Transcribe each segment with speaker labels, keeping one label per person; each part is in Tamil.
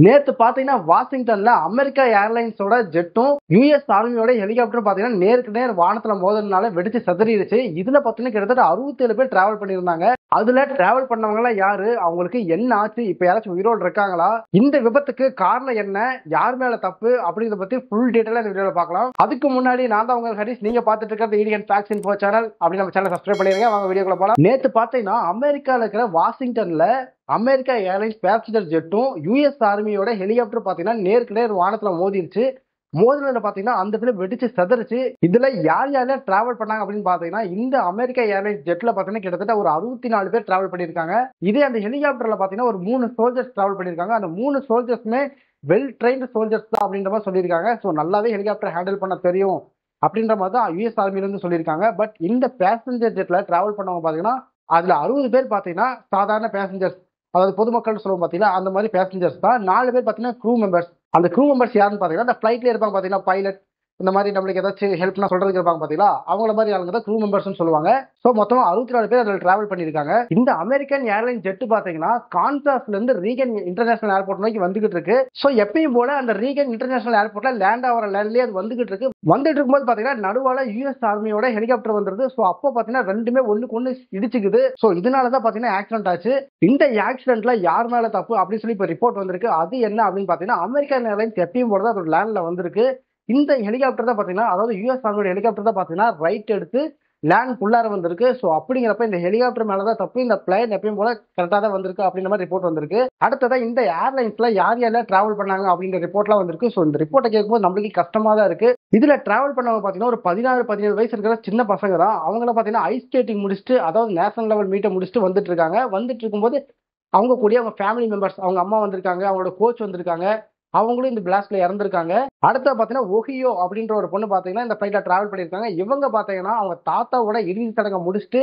Speaker 1: நேத்து பாத்தீங்கன்னா வாஷிங்டன்ல அமெரிக்கா ஏர்லைன்ஸோட ஜெட்டும் யுஎஸ் ஆர்மியோட ஹெலிகாப்டரும் பாத்தீங்கன்னா நேருக்கு நேர் வானத்துல மோதனால வெடிச்சு சதறிடுச்சு. இதுல பாத்தீங்கன்னா கிட்டத்தட்ட 67 பேர் டிராவல் பண்ணியிருந்தாங்க. அதுல டிராவல் பண்ணவங்க எல்லாம் யாரு, அவங்களுக்கு என்ன ஆச்சு, இப்ப யாராச்சும் உயிரோடு இருக்காங்களா, இந்த விபத்துக்கு காரணம் என்ன, யார் மேல தப்பு அப்படிங்கறத பத்தி ஃபுல் டீடைலா இந்த வீடியோல பார்க்கலாம். அதுக்கு முன்னாடி நான் தான் உங்க ஹரிஷ், நீங்க பாத்துட்டு இருக்கிறது இந்தியன் ஃபேக்ட்ஸ் இன்ஃபோ சேனல். அப்படி நம்ம சேனல் சப்ஸ்கிரைப் பண்ணிருங்க. வாங்க வீடியோக்குள்ள போலாம். நேத்து பாத்தீங்கன்னா அமெரிக்கால இருக்கிற வாஷிங்டன்ல அமெரிக்கா ஏர்லைன்ஸ் பேசஞ்சர் ஜெட்டும் யுஎஸ் ஆர்மியோட ஹெலிகாப்டர் பாத்தீங்கன்னா நேருக்கு நேர் வானத்துல மோதிருச்சு. மோதினதுல பாத்தீங்கன்னா அந்த இடத்துல வெடிச்சு சதறிச்சு. இதுல யார் யாரெல்லாம் டிராவல் பண்ணாங்க அப்படின்னு பாத்தீங்கன்னா, இந்த அமெரிக்கா ஏர்லைன்ஸ் ஜெட்ல பாத்தீங்கன்னா கிட்டத்தட்ட ஒரு 64 பேர் டிராவல் பண்ணிருக்காங்க. இதே அந்த ஹெலிகாப்டர்ல பாத்தீங்கன்னா ஒரு 3 சோல்ஜர்ஸ் டிராவல் பண்ணிருக்காங்க. அந்த 3 சோல்ஜர்ஸுமே வெல் ட்ரெயின்டு சோல்ஜர்ஸ் தான் அப்படின்ற மாதிரி சொல்லியிருக்காங்க. ஸோ நல்லாவே ஹெலிகாப்டர் ஹேண்டில் பண்ண தெரியும் அப்படின்ற மாதிரி தான் யுஎஸ் ஆர்மில இருந்து சொல்லியிருக்காங்க. பட் இந்த பேசஞ்சர் ஜெட்ல டிராவல் பண்ணவங்க பாத்தீங்கன்னா அதுல 60 பேர் பாத்தீங்கன்னா சாதாரண பேசஞ்சர்ஸ், அதாவது பொதுமக்கள் சொல்லுவோம் பாத்தீங்களா, அந்த மாதிரி பேசஞ்சர்ஸ் தான். 4 பேர் பாத்தீங்கன்னா க்ரூ மெம்பர்ஸ். அந்த க்ரூ மெம்பர்ஸ் யாருன்னு பாத்தீங்கன்னா அந்த ஃபிளைட்ல இருப்பாங்க பாத்தீங்கன்னா, பைலட் இந்த மாதிரி நம்மளுக்கு ஏதாச்சும் ஹெல்ப்னா சொல்றதுக்கு இருப்பாங்க பாத்தீங்களா, அவங்கள மாதிரி ஆளுங்க தான் க்ரூ மெம்பர்ஸ் சொல்லுவாங்க. சோ மொத்தமா 64 பேர் அதில் டிராவல் பண்ணிருக்காங்க. இந்த அமெரிக்கன் ஏர்லைன் ஜெட் பாத்தீங்கன்னா கான்சாஸ்ல இருந்து ரீகன் இன்டர்நேஷனல் ஏர்போர்ட் நோக்கி வந்துகிட்டு இருக்கு. சோ எப்பயும் போல அந்த ரீகன் இன்டர்நேஷனல் ஏர்போர்ட்ல லேண்ட் ஆகிற லேண்ட்லயே அது வந்துகிட்டு இருக்கு. வந்துட்டு இருக்கும்போது பாத்தீங்கன்னா நடுவால யுஎஸ் ஆர்மியோட ஹெலிகாப்டர் வந்துருது. சோ அப்போ பாத்தீங்கன்னா ரெண்டுமே ஒண்ணுக்கு ஒண்ணு இடிச்சுக்குது. சோ இதனாலதான் பாத்தீங்கன்னா ஆக்சிடென்ட் ஆச்சு. இந்த ஆக்சிடென்ட்ல யார் மேல தப்பு அப்படின்னு சொல்லி இப்ப ரிப்போர்ட் வந்திருக்கு. அது என்ன அப்படின்னு பாத்தீங்கன்னா, அமெரிக்கன் ஏர்லைன்ஸ் எப்பயும் போலதான் அதோட லேண்ட்ல வந்திருக்கு. இந்த ஹெலிகாப்டர் தான் பாத்தீங்கன்னா, அதாவது யுஎஸ் ஆர்மியோட ஹெலிகாப்டர் தான் பாத்தீங்கன்னா ரைட் எடுத்து லேண்ட் புள்ளார வந்திருக்கு. சோ அப்படிங்கிறப்ப இந்த ஹெலிகாப்டர் மேலதான் தப்பு. இந்த பிளைன் எப்பயும் போல கரெக்டா தான் வந்திருக்கு அப்படின்ற மாதிரி ரிப்போர்ட் வந்திருக்கு. அடுத்ததான் இந்த ஏர்லைன்ஸ்ல யார் யாரெல்லாம் டிராவல் பண்ணாங்க அப்படின்ற ரிப்போர்ட்லாம் வந்திருக்கு. சோ இந்த ரிப்போர்ட்டை கேட்கும்போது நம்மளுக்கு கஷ்டமா தான் இருக்கு. இதுல டிராவல் பண்ணவங்க பாத்தீங்கன்னா ஒரு 16-17 வயசு இருக்கிற சின்ன பசங்க தான். அவங்கள பாத்தீங்கன்னா ஐஸ் ஸ்கேட்டிங் முடிச்சுட்டு, அதாவது நேஷனல் லெவல் மீட்டை முடிச்சுட்டு வந்துட்டு இருக்காங்க. வந்துட்டு இருக்கும்போது அவங்க கூடிய அவங்க ஃபேமிலி மெம்பர்ஸ், அவங்க அம்மா வந்திருக்காங்க, அவங்களோட கோச் வந்திருக்காங்க. அவங்களும் இந்த பிளாஸ்ட்ல இறந்திருக்காங்க. அடுத்த பாத்தீங்கன்னா ஒஹியோ அப்படின்ற ஒரு பொண்ணு பாத்தீங்கன்னா இந்த பிளைட்ல டிராவல் பண்ணிருக்காங்க. இவங்க பாத்தீங்கன்னா அவங்க தாத்தாவோட இறுதி சடங்கை முடிச்சுட்டு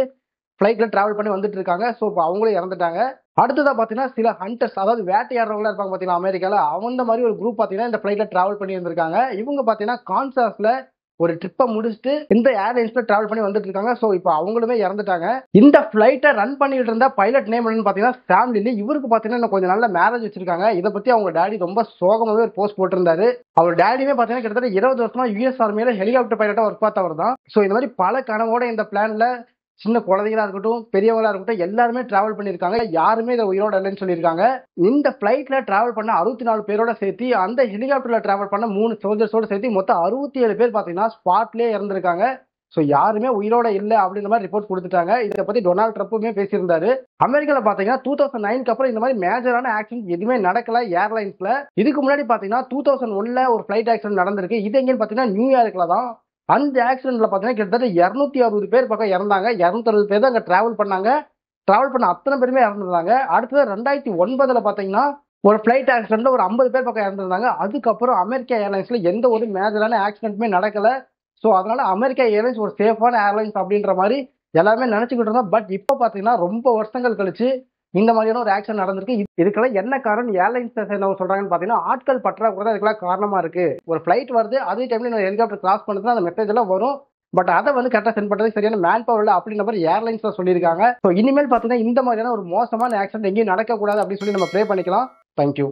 Speaker 1: பிளைட்ல டிராவல் பண்ணி வந்துட்டு இருக்காங்க. சோ அவங்களும் இறந்துட்டாங்க. அடுத்ததா பாத்தீங்கன்னா சில ஹண்டர்ஸ், அதாவது வேட்டையாடுறவங்களா இருப்பாங்க பாத்தீங்கன்னா அமெரிக்கால, அந்த மாதிரி ஒரு குரூப் பாத்தீங்கன்னா இந்த பிளைட்ல டிராவல் பண்ணி இருந்திருக்காங்க. இவங்க பாத்தீங்கன்னா கான்சாஸ்ல ஒரு ட்ரிப்பை முடிச்சுட்டு இந்த ஏர்லைன்ஸ்ல டிராவல் பண்ணி வந்துட்டு இருக்காங்க. சோ இப்போ அவங்களுமே இறந்துட்டாங்க. இந்த பிளைட்டை ரன் பண்ணிட்டு இருந்த பைலட் நேம் என்னன்னு பாத்தீங்கன்னா சாம் லில்லி. இவருக்கு பாத்தீங்கன்னா கொஞ்சம் நல்ல மேரேஜ் வச்சிருக்காங்க. இதை பத்தி அவங்க டேடி ரொம்ப சோகமாவே ஒரு போஸ்ட் போட்டிருந்தாரு. அவர் டேடியுமே பாத்தீங்கன்னா கிட்டத்தட்ட 20 வருஷமா யுஎஸ் ஆர்மியில ஹெலிகாப்டர் பைலட்டா ஒர்க் பார்த்தவர் தான். சோ இந்த மாதிரி பல கனவோட இந்த பிளான்ல சின்ன குழந்தைகளா இருக்கட்டும், பெரியவங்களா இருக்கட்டும், எல்லாருமே டிராவல் பண்ணிருக்காங்க. யாருமே இதை உயிரோட இல்லைன்னு சொல்லியிருக்காங்க. இந்த பிளைட்ல டிராவல் பண்ண 64 பேரோட சேர்த்து அந்த ஹெலிகாப்டர்ல டிராவல் பண்ண 3 சோல்ஜர்ஸோட சேர்த்து மொத்தம் 67 பேர் பாத்தீங்கன்னா ஸ்பாட்லயே இறந்திருக்காங்க. சோ யாருமே உயிரோட இல்ல அப்படின்ற மாதிரி ரிப்போர்ட் கொடுத்துட்டாங்க. இதை பத்தி டொனால்ட் ட்ரம்ப்புமே பேசியிருந்தாரு. அமெரிக்கால பாத்தீங்கன்னா 2009க்கு அப்புறம் இந்த மாதிரி மேஜரான ஆக்சிடென்ட் எதுவுமே நடக்கல ஏர்லைன்ஸ்ல. இதுக்கு முன்னாடி பாத்தீங்கன்னா 2001ல ஒரு பிளைட் ஆக்சிடென்ட் நடந்திருக்கு. இது எங்கன்னு பாத்தீங்கன்னா நியூயார்க்ல தான். அந்த ஆக்சிடென்ட்ல பாத்தீங்கன்னா கிட்டத்தட்ட 260 பேர் பக்கம் இறந்தாங்க. 260 பேர் தான் அங்க டிராவல் பண்ணாங்க. டிராவல் பண்ண அத்தனை பேருமே இறந்துருந்தாங்க. அடுத்தது 2009ல பாத்தீங்கன்னா ஒரு பிளைட் ஆக்சிடென்ட்ல ஒரு 50 பேர் பக்கம் இறந்துருந்தாங்க. அதுக்கப்புறம் அமெரிக்கா ஏர்லைன்ஸ்ல எந்த ஒரு மேஜரான ஆக்சிடென்ட்டுமே நடக்கல. சோ அதனால அமெரிக்கா ஏர்லைன்ஸ் ஒரு சேஃபான ஏர்லைன்ஸ் அப்படின்ற மாதிரி எல்லாருமே நினைச்சுக்கிட்டு இருந்தோம். பட் இப்ப பாத்தீங்கன்னா ரொம்ப வருஷங்கள் கழிச்சு இந்த மாதிரியான ஒரு ஆக்சிடென்ட் நடந்திருக்கு. இதுக்கெல்லாம் என்ன காரணம் ஏர்லைன்ஸ் சேர்ந்தவங்க சொல்றாங்கன்னு பாத்தீங்கன்னா, ஆட்கள் பற்றாக்குறை தான் இதுக்கெல்லாம் காரணமா இருக்கு. ஒரு பிளைட் வருது, அதே டைம்ல ஹெலிகாப்டர் கிராஸ் பண்ணுதுன்னா அந்த மெசேஜ் எல்லாம் வரும். பட் அதை கரெக்டா சென்ட் பண்றதுக்கு சரியான மேன் பவர் இல்ல அப்படின்ற மாதிரி ஏர்லைன்ஸ் சொல்லியிருக்காங்க. ஸோ இனிமேல் பாத்தீங்கன்னா இந்த மாதிரியான ஒரு மோசமான ஆக்சிடென்ட் எங்கேயும் நடக்கக்கூடாது அப்படின்னு சொல்லி நம்ம ப்ரே பண்ணிக்கலாம். தேங்க்யூ.